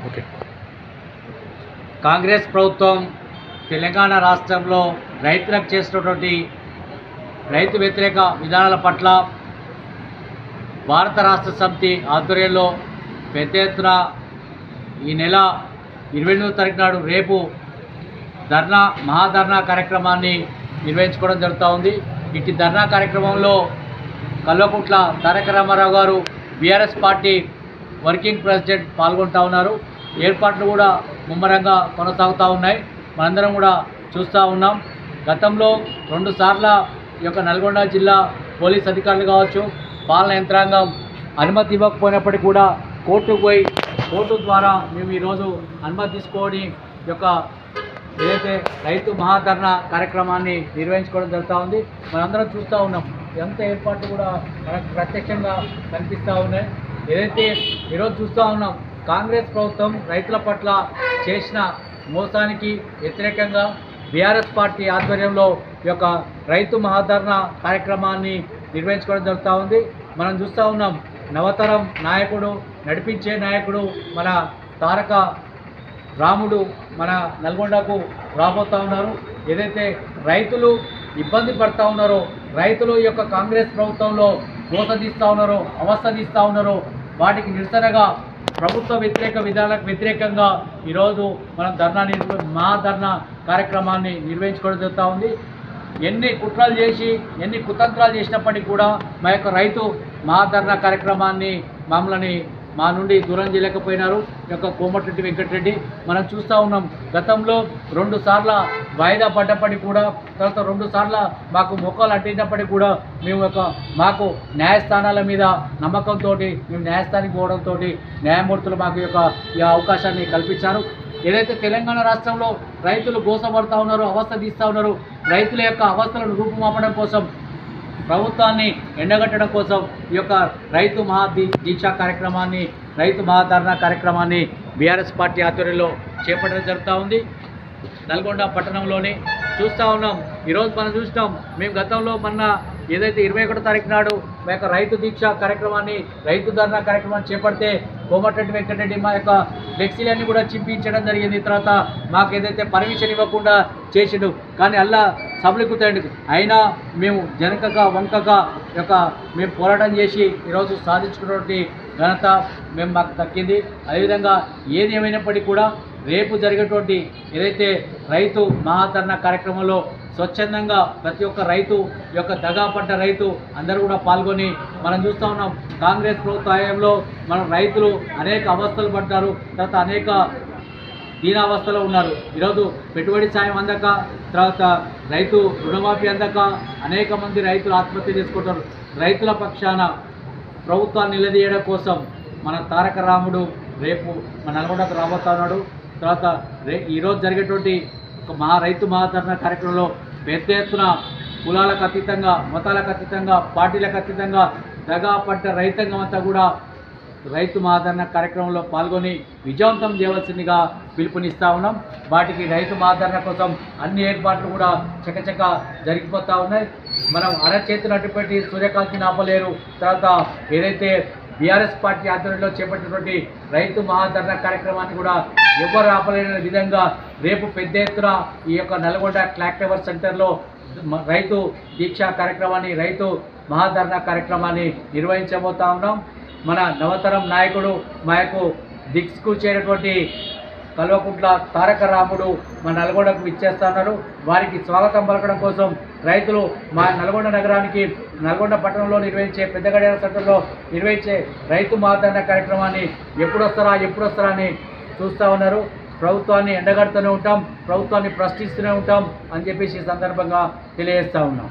Okay. Congress ప్రభుత్వం తెలంగాణ రాష్ట్రంలో రైతులకు చేసినటువంటి రైతు వ్యతిరేక విధానాల పట్ల భారత రాష్ట్ర సమితి ఆధ్వర్యంలో పెద్ద ఎత్తున ఈ నెల 28వ తారీఖు నాడు రేపు మహాధర్నా కార్యక్రమాన్ని నిర్వహించుకోవడం జరుగుతూ ఉంది. ఇటు ధర్నా కార్యక్రమంలో కల్వకుంట్ల తారక రామారావు గారు బీఆర్ఎస్ పార్టీ వర్కింగ్ ప్రెసిడెంట్ పాల్గొంటూ ఉన్నారు. ఏర్పాట్లు కూడా ముమ్మరంగా కొనసాగుతూ ఉన్నాయి. మనందరం కూడా చూస్తూ ఉన్నాం. గతంలో 2 సార్లు ఈ యొక్క నల్గొండ జిల్లా పోలీస్ అధికారులు కావచ్చు, పాలన యంత్రాంగం అనుమతి ఇవ్వకపోయినప్పటికీ కూడా కోర్టు ద్వారా మేము ఈరోజు అనుమతి తీసుకొని యొక్క ఏదైతే రైతు మహాధర్నా కార్యక్రమాన్ని నిర్వహించుకోవడం జరుగుతూ ఉంది. మనందరం చూస్తూ ఉన్నాం. ఎంత ఏర్పాట్లు కూడా మనకు ప్రత్యక్షంగా కనిపిస్తూ ఉన్నాయి. ఏదైతే ఈరోజు చూస్తూ ఉన్నాం, కాంగ్రెస్ ప్రభుత్వం రైతుల పట్ల చేసిన మోసానికి వ్యతిరేకంగా బీఆర్ఎస్ పార్టీ ఆధ్వర్యంలో ఈ యొక్క రైతు మహాధర్నా కార్యక్రమాన్ని నిర్వహించుకోవడం జరుగుతూ ఉంది. మనం చూస్తూ ఉన్నాం, నవతరం నాయకుడు, నడిపించే నాయకుడు మన తారక రాముడు మన నల్గొండకు రాబోతూ ఉన్నారు. ఏదైతే రైతులు ఇబ్బంది పడుతూ ఉన్నారో, రైతులు ఈ యొక్క కాంగ్రెస్ ప్రభుత్వంలో మోసదీస్తూ ఉన్నారో, అవస్థదీస్తూ ఉన్నారో, వాటికి నిరసనగా ప్రభుత్వ వ్యతిరేక విధానాలకు వ్యతిరేకంగా ఈరోజు మనం మహాధర్నా కార్యక్రమాన్ని నిర్వహించుకోవడం జరుగుతూ ఉంది. ఎన్ని కుట్రలు చేసి ఎన్ని కుతంత్రాలు చేసినప్పటికీ కూడా మా యొక్క రైతు మహాధర్నా కార్యక్రమాన్ని మా నుండి దూరం చేయలేకపోయినారు ఈ యొక్క కోమటిరెడ్డి వెంకటరెడ్డి. మనం చూస్తూ ఉన్నాం, గతంలో 2 సార్లు వాయిదా పడ్డప్పటికీ కూడా, తర్వాత 2 సార్లు మాకు మొక్కలు అంటినప్పటికీ కూడా మాకు న్యాయస్థానాల మీద నమ్మకంతో మేము న్యాయస్థానానికి పోవడంతో న్యాయమూర్తులు మాకు ఈ అవకాశాన్ని కల్పించారు. ఏదైతే తెలంగాణ రాష్ట్రంలో రైతులు గోసపడుతూ ఉన్నారో, అవస్థ తీస్తూ ఉన్నారో, రైతుల యొక్క అవస్థలను రూపుమాపడం కోసం, ప్రభుత్వాన్ని ఎండగట్టడం కోసం ఈ యొక్క రైతు దీక్షా కార్యక్రమాన్ని, రైతు మహాధర్నా కార్యక్రమాన్ని బీఆర్ఎస్ పార్టీ ఆధ్వర్యంలో చేపట్టడం జరుగుతూ ఉంది. నల్గొండ పట్టణంలోని చూస్తూ ఉన్నాం. ఈరోజు మనం చూసినాం, మేము గతంలో ఏదైతే 21వ తారీఖు నాడు మా యొక్క రైతు దీక్ష కార్యక్రమాన్ని, రైతు ధర్నా కార్యక్రమాన్ని చేపడితే కోమటిరెడ్డి వెంకటరెడ్డి మా యొక్క ఫ్లెక్సీలన్నీ కూడా చింపించడం జరిగింది. తర్వాత మాకు ఏదైతే పర్మిషన్ ఇవ్వకుండా చేసిండు, కానీ అలా సబలీకృతండి. అయినా మేము వంకక మేము పోరాటం చేసి ఈరోజు సాధించుకున్నటువంటి ఘనత మాకు దక్కింది. అదేవిధంగా ఏది ఏమైనప్పటికీ కూడా రేపు జరిగేటువంటి ఏదైతే రైతు మహాధర్నా కార్యక్రమంలో స్వచ్ఛందంగా ప్రతి ఒక్క రైతు దగాపడ్డ రైతు అందరూ కూడా పాల్గొని, మనం చూస్తూ ఉన్నాం, కాంగ్రెస్ ప్రభుత్వ హయాంలో మన రైతులు అనేక అవస్థలు పడ్డారు, తర్వాత అనేక దీనావస్థలో ఉన్నారు. ఈరోజు పెట్టుబడి సాయం అందక, తర్వాత రైతు రుణమాఫీ అందక అనేక మంది రైతులు ఆత్మహత్య చేసుకుంటారు. రైతుల పక్షాన ప్రభుత్వాన్ని నిలదీయడం కోసం మన తారక రాముడు రేపు మన నల్గొండకు రాబోతున్నాడు. తర్వాత ఈరోజు జరిగేటువంటి రైతు మహాధర్నా కార్యక్రమంలో పెద్ద ఎత్తున కులాలకు అతీతంగా, మతాలకు అతీతంగా, పార్టీలకు అతీతంగా దగాపడ్డ రైతాంగం అంతా కూడా రైతు మహాధర్నా కార్యక్రమంలో పాల్గొని విజయవంతం చేయవలసిందిగా పిలుపునిస్తూ ఉన్నాం. వాటికి రైతు మహాధర్నా కోసం అన్ని ఏర్పాట్లు కూడా చకచక జరిగిపోతూ ఉన్నాయి. మనం అరచేతులు అడ్డుపెట్టి సూర్యకాంతిని ఆపలేరు. తర్వాత ఏదైతే బీఆర్ఎస్ పార్టీ ఆధ్వర్యంలో చేపట్టినటువంటి రైతు మహాధర్నా కార్యక్రమాన్ని కూడా ఎవరు ఆపలేని విధంగా రేపు పెద్ద ఎత్తున ఈ యొక్క నల్గొండ క్లాక్ టవర్ సెంటర్లో రైతు దీక్షా కార్యక్రమాన్ని, రైతు మహాధర్నా కార్యక్రమాన్ని నిర్వహించబోతా ఉన్నాం. మన నవతరం నాయకుడు మా యొక్క దిక్సూచేటువంటి కల్వకుంట్ల తారక రాముడు మన నల్గొండకు ఇచ్చేస్తున్నారు. వారికి స్వాగతం పలకడం కోసం రైతులు మా నల్గొండ నగరానికి, నల్గొండ పట్టణంలో నిర్వహించే పెద్ద గడియార సెంటర్లో నిర్వహించే రైతు మహాధర్నా కార్యక్రమాన్ని ఎప్పుడు వస్తారా అని చూస్తూ ఉన్నారు. ప్రభుత్వాన్ని ఎండగడుతూనే ఉంటాం, ప్రభుత్వాన్ని ప్రశ్నిస్తూనే ఉంటాం అని చెప్పేసి సందర్భంగా తెలియజేస్తూ ఉన్నాం.